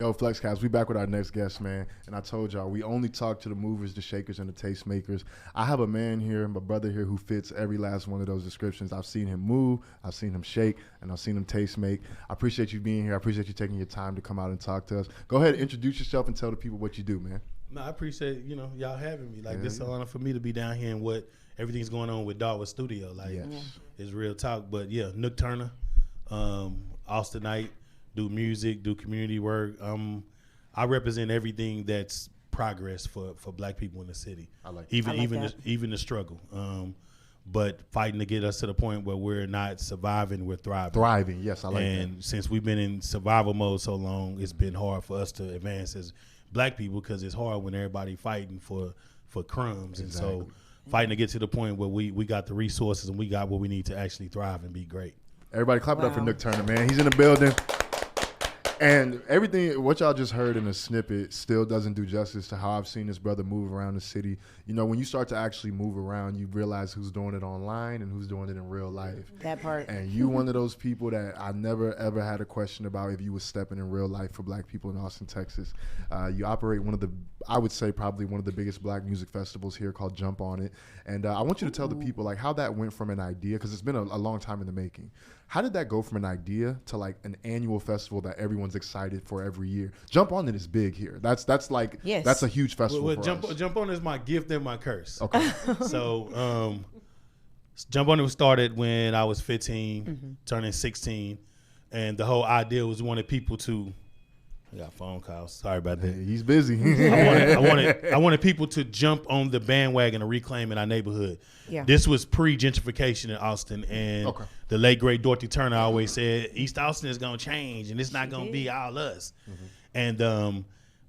Yo, Flexcast, we back with our next guest, man. And I told y'all, we only talk to the movers, the shakers, and the tastemakers. I have a man here, my brother here, who fits every last one of those descriptions. I've seen him move, I've seen him shake, and I've seen him taste make. I appreciate you being here. I appreciate you taking your time to come out and talk to us. Go ahead, introduce yourself and tell the people what you do, man. No, I appreciate, y'all having me. This is an honor for me to be down here and what everything's going on with Darwood Studio. It's real talk. But yeah, Nook Turner, Austinite, do music, do community work. I represent everything that's progress for Black people in the city. I like even the struggle. But fighting to get us to the point where we're not surviving, we're thriving. Thriving, yes, I like that. And since we've been in survival mode so long, it's been hard for us to advance as Black people because it's hard when everybody fighting for crumbs. Exactly. And so fighting to get to the point where we got the resources and we got what we need to actually thrive and be great. Everybody clap it up for Nook Turner, man. He's in the building. And everything, what y'all just heard in a snippet still doesn't do justice to how I've seen this brother move around the city. You know, when you start to actually move around, you realize who's doing it online and who's doing it in real life. That part. And you one of those people that I never, ever had a question about if you was stepping in real life for Black people in Austin, Texas. You operate one of the, I would say probably one of the biggest Black music festivals here called Jump On It. And I want you to tell the people like how that went from an idea, because it's been a long time in the making. How did that go from an idea to like an annual festival that everyone's excited for every year? Jump On It is big here. That's like that's a huge festival for us. Jump On is my gift and my curse. Okay. So Jump On It was started when I was 15, turning 16, and the whole idea was wanted people to. I got phone calls. Sorry about that. Hey, he's busy. I wanted people to jump on the bandwagon of reclaiming our neighborhood. Yeah. This was pre-gentrification in Austin, and the late great Dorothy Turner always said East Austin is gonna change, and it's not gonna be all us. And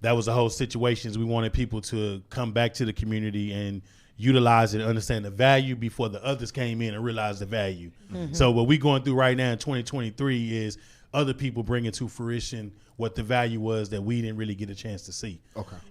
that was the whole situation. We wanted people to come back to the community and utilize it, understand the value before the others came in and realized the value. So what we're going through right now in 2023 is other people bringing to fruition what the value was that we didn't really get a chance to see.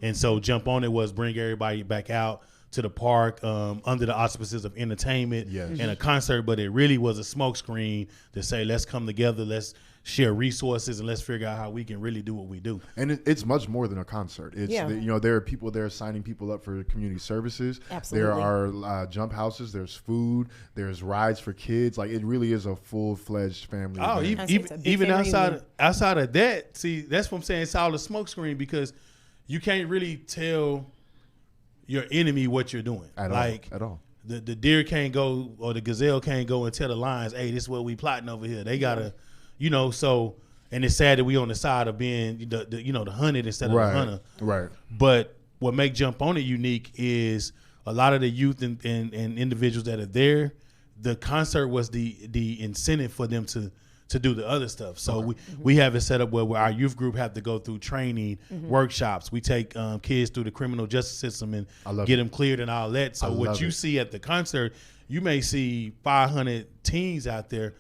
And so Jump On It was bring everybody back out to the park under the auspices of entertainment and a concert, but it really was a smokescreen to say, let's come together, let's share resources, and let's figure out how we can really do what we do. And it's much more than a concert. It's there are people there signing people up for community services. Absolutely. There are jump houses. There's food. There's rides for kids. Like it really is a full-fledged family. Oh, even outside of that, see, that's what I'm saying. It's all a smokescreen because you can't really tell your enemy what you're doing. At all. The deer can't go or the gazelle can't go and tell the lions, hey, this is what we plotting over here. They gotta. So, and it's sad that we on the side of being the hunted instead of the hunter. Right. But what make Jump On It unique is a lot of the youth and individuals that are there. The concert was the incentive for them to do the other stuff. So we have it set up where our youth group have to go through training, workshops. We take kids through the criminal justice system and get them cleared and all that. So what you see at the concert, you may see 500 teens out there.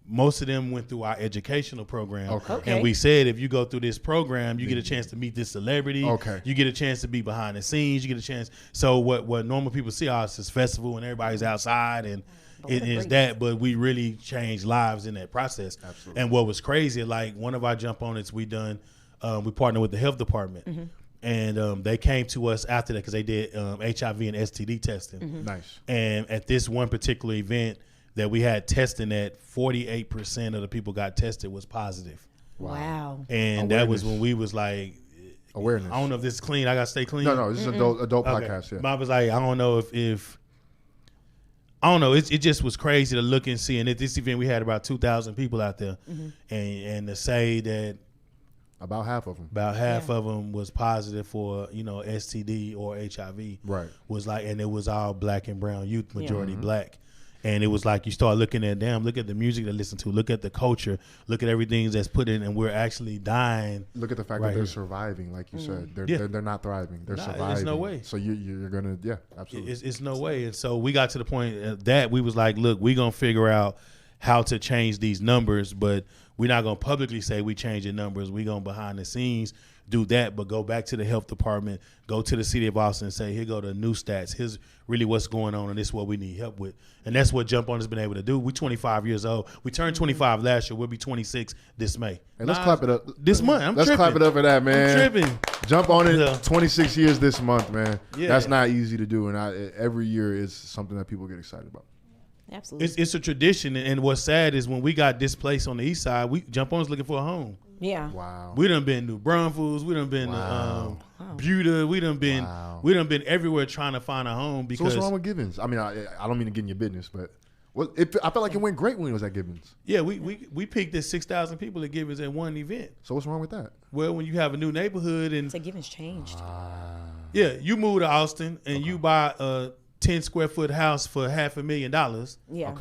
Most of them went through our educational program. And we said, if you go through this program, you get a chance to meet this celebrity. You get a chance to be behind the scenes. You get a chance. So what normal people see us is festival and everybody's outside and it is that, but we really changed lives in that process. Absolutely. And what was crazy, like one of our Jump On It's we partnered with the health department. And they came to us after that because they did HIV and STD testing. Nice. And at this one particular event, that we had testing that 48% of the people got tested was positive. Wow. And that was when we was like, awareness. I don't know if this is clean. I got to stay clean. No, this is adult podcast. Yeah. But I was like, I don't know if I don't know. It just was crazy to look and see. And at this event, we had about 2,000 people out there. And to say that about half of them was positive for, STD or HIV. Right. Was like, and it was all Black and brown youth, majority Black. And it was like you start looking at look at the music they listen to, look at the culture, look at everything that's put in, and we're actually dying. Look at the fact that they're surviving, like you said. They're not thriving. They're surviving. There's no way. So you're gonna, absolutely. It's no way. And so we got to the point that we was like, look, we're gonna figure out how to change these numbers, but we're not going to publicly say we changing numbers. We're going to behind the scenes do that, but go back to the health department, go to the city of Austin and say, here go the new stats. Here's really what's going on, and this is what we need help with. And that's what Jump On has been able to do. We're 25 years old. We turned 25 last year. We'll be 26 this May. And let's clap it up. This month. Let's clap it up for that, man. I'm tripping. Jump On it, 26 years this month, man. Yeah. That's not easy to do, and every year is something that people get excited about. Absolutely. It's a tradition, and what's sad is when we got displaced on the east side, Jump On is looking for a home. Yeah. Wow. We done been New Braunfels. We done been Buda. We done been everywhere trying to find a home. Because so what's wrong with Givens? I mean, I don't mean to get in your business, but I felt like it went great when it was at Givens. Yeah, we peaked at 6,000 people at Givens at one event. So what's wrong with that? Well, when you have a new neighborhood and So Givens changed. yeah, you move to Austin and you buy a 10 square foot house for $500,000. Yeah.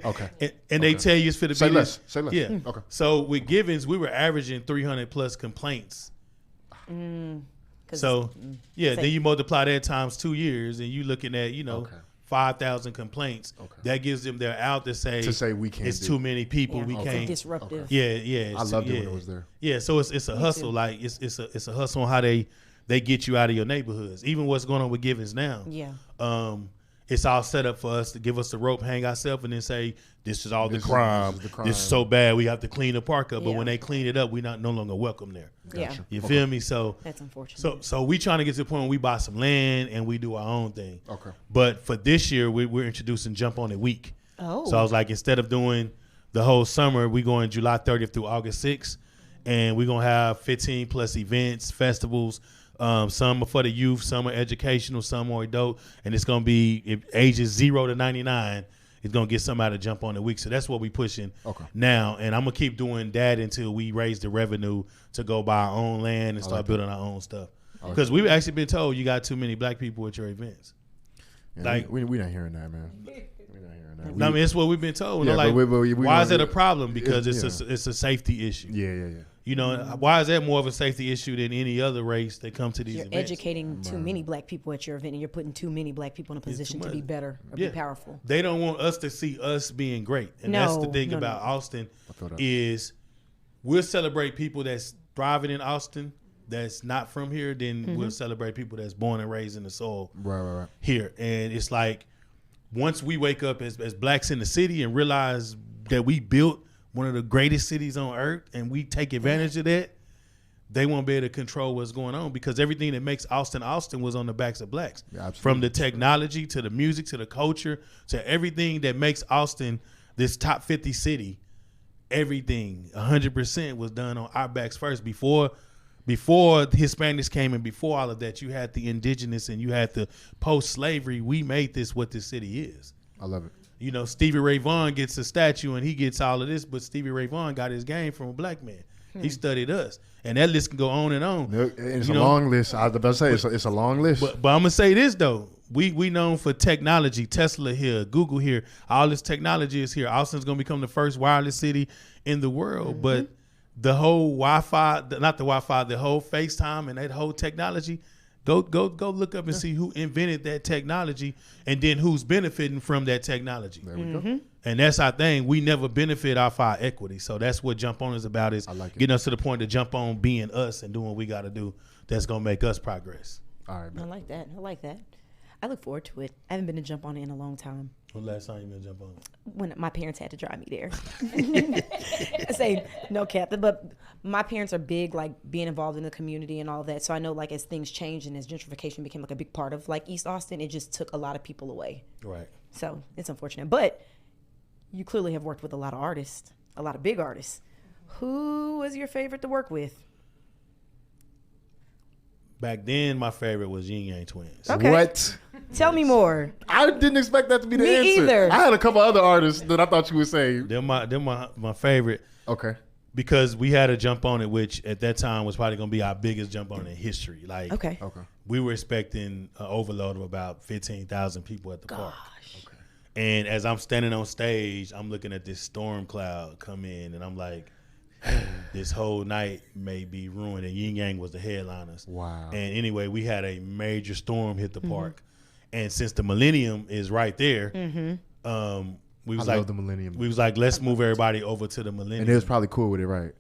Okay. And they tell you it's for the Say business. less. Say less. Yeah. Okay. So with Givens, we were averaging 300 plus complaints. So yeah, then you multiply that times 2 years, and you looking at 5,000 complaints. Okay. That gives them their out to say we can't. It's too many people. We can't. It's disruptive. Okay. Yeah. I loved it when it was there. Yeah, so it's a hustle. Like it's a hustle on how they get you out of your neighborhoods. Even what's going on with Givens now. Yeah. It's all set up for us to give us the rope, hang ourselves, and then say, this is all the crime. This This is so bad, we have to clean the park up. But Yeah. when they clean it up, we're no longer welcome there. Yeah. You feel me? So That's unfortunate. So we trying to get to the point where we buy some land and we do our own thing. Okay. But for this year, we're introducing Jump On It Week. Oh. So I was like, instead of doing the whole summer, we going July 30th through August 6th. And we're going to have 15 plus events, festivals. Some are for the youth, some are educational, some are adult. And it's going to be ages 0 to 99. It's going to get somebody to Jump On the week. So that's what we pushing now. And I'm going to keep doing that until we raise the revenue to go buy our own land and start building our own stuff. Because we've actually been told you got too many black people at your events. Yeah, like we not hearing that, man. We're not hearing that. I mean, it's what we've been told. Yeah, like, but why is it a problem? Because it's a safety issue. Yeah. You know, why is that more of a safety issue than any other race that come to these You're events? educating too many black people at your event, and you're putting too many black people in a position to be better or be powerful. They don't want us to see us being great. And that's the thing about Austin is we'll celebrate people that's thriving in Austin that's not from here, then we'll celebrate people that's born and raised in the soil here. And it's like once we wake up as blacks in the city and realize that we built one of the greatest cities on earth and we take advantage of that, they won't be able to control what's going on because everything that makes Austin was on the backs of blacks. Yeah, from the technology to the music to the culture to everything that makes Austin this top 50 city, everything 100% was done on our backs first. Before Hispanics came and before all of that, you had the indigenous and you had the post-slavery. We made this what this city is. I love it. You know, Stevie Ray Vaughan gets a statue and he gets all of this, but Stevie Ray Vaughan got his game from a black man. He studied us. And that list can go on and on. It's a long list. I was about to say, it's a long list. But I'm going to say this, though. We known for technology. Tesla here, Google here. All this technology is here. Austin's going to become the first wireless city in the world. But the whole Wi-Fi, not the Wi-Fi, the whole FaceTime and that whole technology, Go look up and see who invented that technology and then who's benefiting from that technology. There we go. And that's our thing. We never benefit off our equity. So that's what Jump On is about, is getting us to the point to jump on being us and doing what we got to do that's going to make us progress. All right, man. I like that. I look forward to it. I haven't been to Jump On it in a long time. When last time you been to Jump On? When my parents had to drive me there. I say no cap, but my parents are big, like being involved in the community and all that. So I know, like, as things changed and as gentrification became like a big part of like East Austin, it just took a lot of people away. Right. So it's unfortunate, but you clearly have worked with a lot of artists, a lot of big artists. Who was your favorite to work with? Back then, my favorite was Yin Yang Twins. Okay. What? Tell me more. I didn't expect that to be the Me answer. either. I had a couple other artists that I thought you would say. They're my favorite. Okay. Because we had a Jump On It, which at that time was probably going to be our biggest Jump On It in history. Like, Okay. we were expecting an overload of about 15,000 people at the park. Okay. And as I'm standing on stage, I'm looking at this storm cloud come in, and I'm like, this whole night may be ruined. And Yin Yang was the headliners. Wow. And anyway, we had a major storm hit the park. And since the Millennium is right there, We was I like love the Millennium. we was like, let's move everybody over to the Millennium. And they was probably cool with it, right?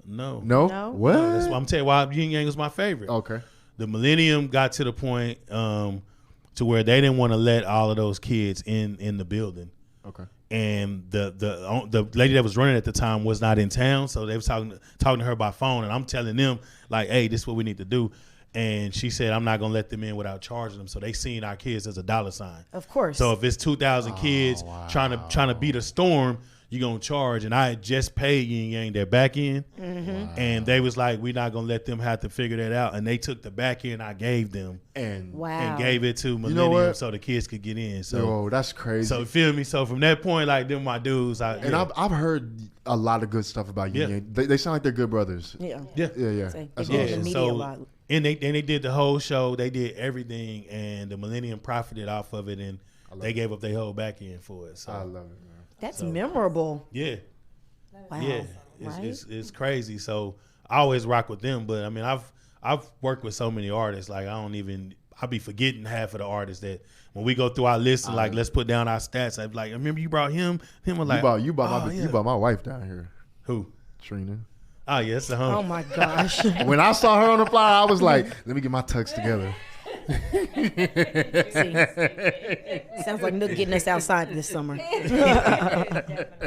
No. No? What? No, that's why I'm telling you why Yin Yang was my favorite. Okay. The Millennium got to the point to where they didn't want to let all of those kids in the building. Okay. And the lady that was running at the time was not in town, so they was talking to her by phone, and I'm telling them like, hey, this is what we need to do. And she said, I'm not gonna let them in without charging them. So they seen our kids as a dollar sign. Of course. So if it's 2,000 kids trying to beat a storm, you're going to charge. And I had just paid Yin Yang their back end. Mm-hmm. And they was like, we're not going to let them have to figure that out. And they took the back end I gave them and gave it to Millennium so the kids could get in. So yo, that's crazy. So feel me? So from that point, like, them my dudes. I've heard a lot of good stuff about Yin Yang. They sound like they're good brothers. Yeah. That's They awesome. did the media a lot. And they did the whole show. They did everything. And the Millennium profited off of it. And they gave up their whole back end for it. So I love it, man. That's memorable. Yeah. Wow. Yeah, Right? it's crazy. So I always rock with them. But I mean, I've worked with so many artists. Like I'll be forgetting half of the artists that when we go through our list and like let's put down our stats. I'd be like, remember you brought him? Him was like, you brought my wife down here. Who? Trina. Oh yeah, it's the homie. Oh my gosh. When I saw her on the flyer, I was like, let me get my tux together. Sounds like Nook getting us outside this summer.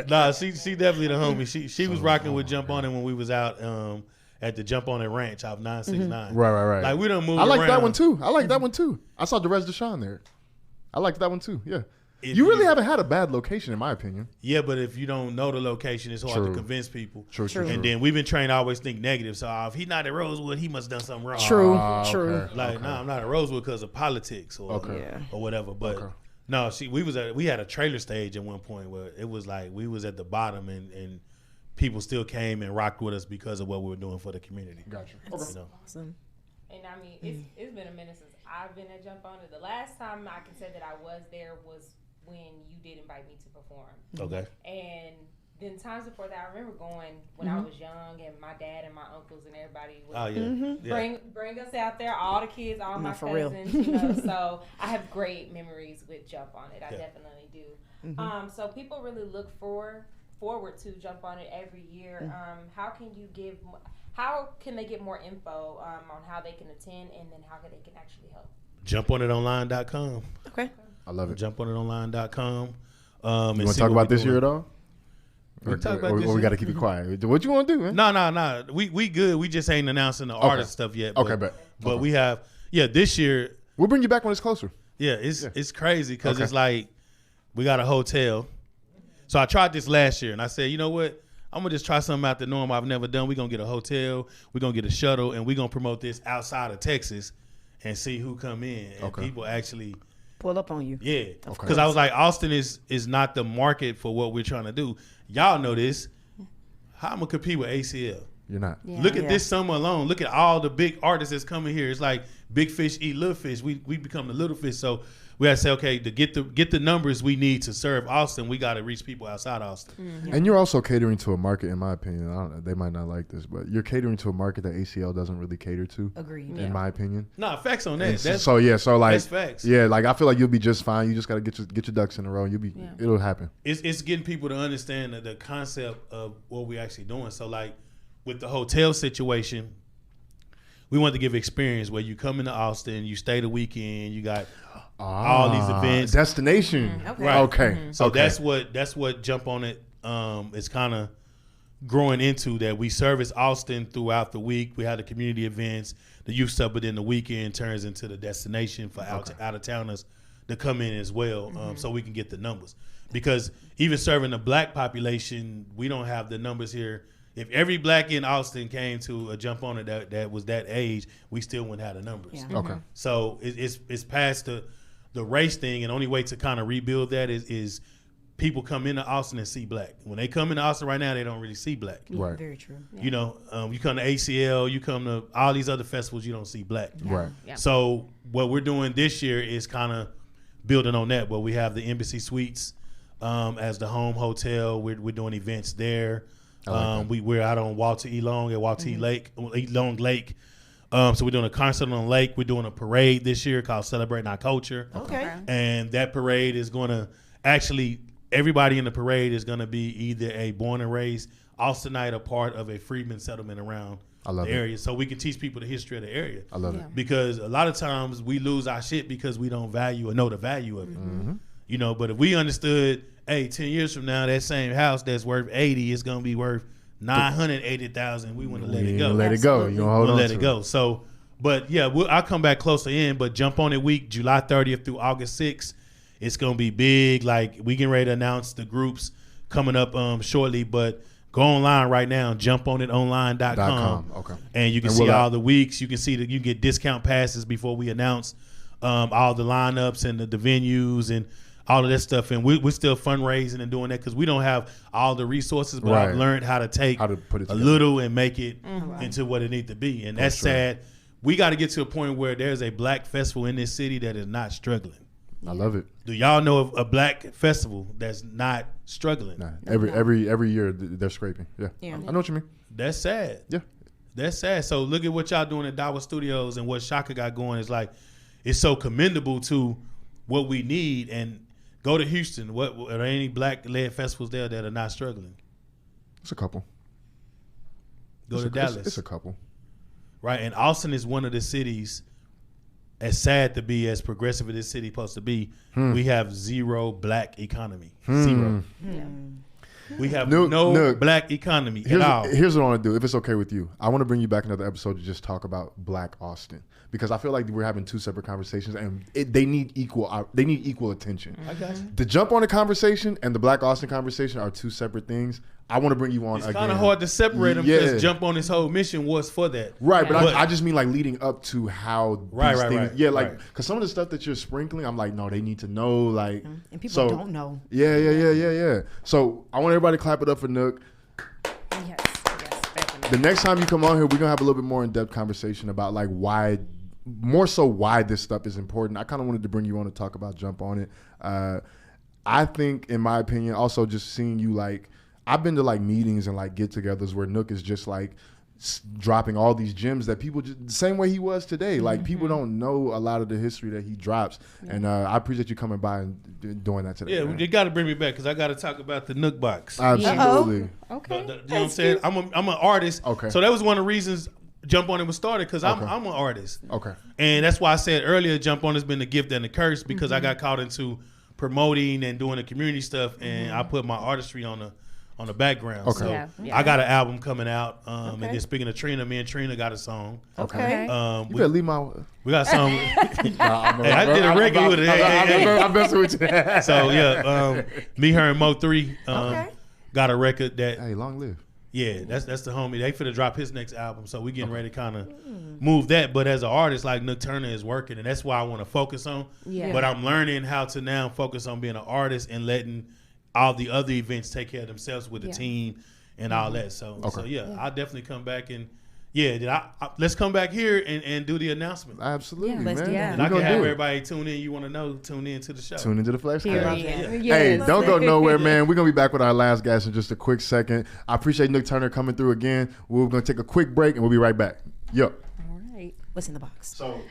Nah, she definitely the homie. She was rocking with Jump On It when we was out at the Jump On It Ranch off 969. Mm-hmm. Right. Like we don't move. I like around. that one too. I saw Derez Deshawn there. I liked that one too. Yeah. You really haven't had a bad location, in my opinion. Yeah, but if you don't know the location, it's hard to convince people. True. And then we've been trained to always think negative. So if he's not at Rosewood, he must have done something wrong. True. Okay. Like, nah, I'm not at Rosewood because of politics or whatever. But no, we had a trailer stage at one point where it was like we was at the bottom and people still came and rocked with us because of what we were doing for the community. Gotcha. That's awesome. And I mean, it's been a minute since I've been at Jump On It. The last time I can say that I was there was when you did invite me to perform. Okay. And then times before that, I remember going when I was young, and my dad and my uncles and everybody would bring us out there, all the kids, all my cousins. You know, so I have great memories with Jump On It. I definitely do. So people really look forward to Jump On It every year. How can they get more info on how they can attend, and then how they can actually help? JumpOnItonline.com. Okay. I love it. JumpOnItonline.com. You want to talk about this year at all? We talk about this we got to keep it quiet. What you want to do, man? No. We good. We just ain't announcing the artist stuff yet. But we have, this year. We'll bring you back when it's closer. Yeah, it's crazy because it's like we got a hotel. So I tried this last year and I said, you know what? I'm going to just try something out the norm I've never done. We're going to get a hotel. We're going to get a shuttle. And we're going to promote this outside of Texas and see who come in. And people actually pull up on you. Yeah. Because I was like, Austin is not the market for what we're trying to do. Y'all know this. How am I going to compete with ACL? You're not. Yeah. Look at this summer alone. Look at all the big artists that's coming here. It's like big fish eat little fish. We become the little fish. So we have to say, okay, to get the numbers we need to serve Austin, we got to reach people outside Austin. Mm-hmm. And you're also catering to a market, in my opinion. I don't know, they might not like this, but you're catering to a market that ACL doesn't really cater to. Agreed. In my opinion. Nah, facts on that. So like, that's facts. Yeah, like I feel like you'll be just fine. You just got to get your ducks in a row. It'll happen. It's getting people to understand the concept of what we're actually doing. So like with the hotel situation, we want to give experience where you come into Austin, you stay the weekend, you got all these events, destination. Okay. So that's what Jump On It is kind of growing into. That we service Austin throughout the week. We have the community events, the youth stuff, but then the weekend turns into the destination for out of towners to come in as well, so we can get the numbers. Because even serving the black population, we don't have the numbers here. If every black in Austin came to a Jump On It that was that age, we still wouldn't have the numbers. Yeah. Okay. So it's past the race thing, and the only way to kind of rebuild that is people come into Austin and see black. When they come into Austin right now, they don't really see black. Yeah, Right. very true. Yeah. You know, you come to ACL, you come to all these other festivals, you don't see black. Right. Yeah. So what we're doing this year is kind of building on that, where we have the Embassy Suites as the home hotel. We're doing events there. We're out on Walter E. Long at Walter E. Long Lake. So we're doing a concert on the lake. We're doing a parade this year called Celebrating Our Culture. Okay. And that parade is going to actually everybody in the parade is going to be either a born and raised Austinite or part of a freedman settlement around the area. So we can teach people the history of the area. I love it. Because a lot of times we lose our shit because we don't value or know the value of it. You know, but if we understood, hey, 10 years from now, that same house that's worth 80 is going to be worth 980,000. We want to let it go. Let it go. You don't hold on to it. Let it go. So, but yeah, I'll come back closer in. But Jump On It week, July 30th through August 6th, it's gonna be big. Like we getting ready to announce the groups coming up shortly. But go online right now, jumpoниtonline.com. Okay. And you can see all the weeks. You can see that you get discount passes before we announce all the lineups and the venues and all of that stuff. And we're still fundraising and doing that because we don't have all the resources, but I've learned how to take put it a little and make it into what it needs to be. And that's sad. We got to get to a point where there's a black festival in this city that is not struggling. I love it. Do y'all know of a black festival that's not struggling? Nah, every year they're scraping. Yeah. I know what you mean. That's sad. Yeah. That's sad. So look at what y'all doing at Dawa Studios and what Shaka got going. Is like, it's so commendable to what we need. And go to Houston. What are there any black-led festivals there that are not struggling? It's a couple. Go to Dallas. It's a couple. Right. And Austin is one of the cities, as sad to be, as progressive as this city supposed to be, we have zero black economy. Zero. We have no black economy at all. Here's what I want to do, if it's okay with you. I want to bring you back another episode to just talk about Black Austin, because I feel like we're having two separate conversations, and they need equal attention. I got you. The Jump On It conversation and the Black Austin conversation are two separate things. I want to bring you on again. It's kind of hard to separate them because Jump On His whole mission was for that. Right, but I just mean like leading up to how these things. Yeah, like, because some of the stuff that you're sprinkling, I'm like, no, they need to know. Like, and people don't know. Yeah. So I want everybody to clap it up for Nook. Yes, definitely. The next time you come on here, we're going to have a little bit more in-depth conversation about like why this stuff is important. I kind of wanted to bring you on to talk about Jump On It. I think, in my opinion, also just seeing you, like, I've been to like meetings and like get-togethers where Nook is just like dropping all these gems that people just the same way he was today. Like people don't know a lot of the history that he drops, and I appreciate you coming by and doing that today. Yeah, you got to bring me back because I got to talk about the Nook box. Absolutely. Okay. You know what I'm saying? I'm an artist. Okay. So that was one of the reasons Jump On It was started, because I'm an artist. Okay. And that's why I said earlier, Jump On has been the gift and the curse, because I got caught into promoting and doing the community stuff, and I put my artistry on the background. Okay. So I got an album coming out. And then speaking of Trina, me and Trina got a song. Okay. You better leave my. We got a song. I did a record with it. I'm messing with you. So yeah, me, her, and Mo3 got a record that. Hey, long live. Yeah, that's the homie. They finna drop his next album, so we getting ready to kind of move that. But as an artist, like Nook Turner is working, and that's why I want to focus on. Yeah. But I'm learning how to now focus on being an artist and letting all the other events take care of themselves with the team and all that. So I'll definitely come back and let's come back here and do the announcement. Absolutely, man. And I can have everybody tune in. You want to know? Tune in to the show. Tune into the Flexcast. Yeah. Hey, don't go nowhere, man. We're gonna be back with our last guest in just a quick second. I appreciate Nook Turner coming through again. We're gonna take a quick break and we'll be right back. Yo. What's in the box? So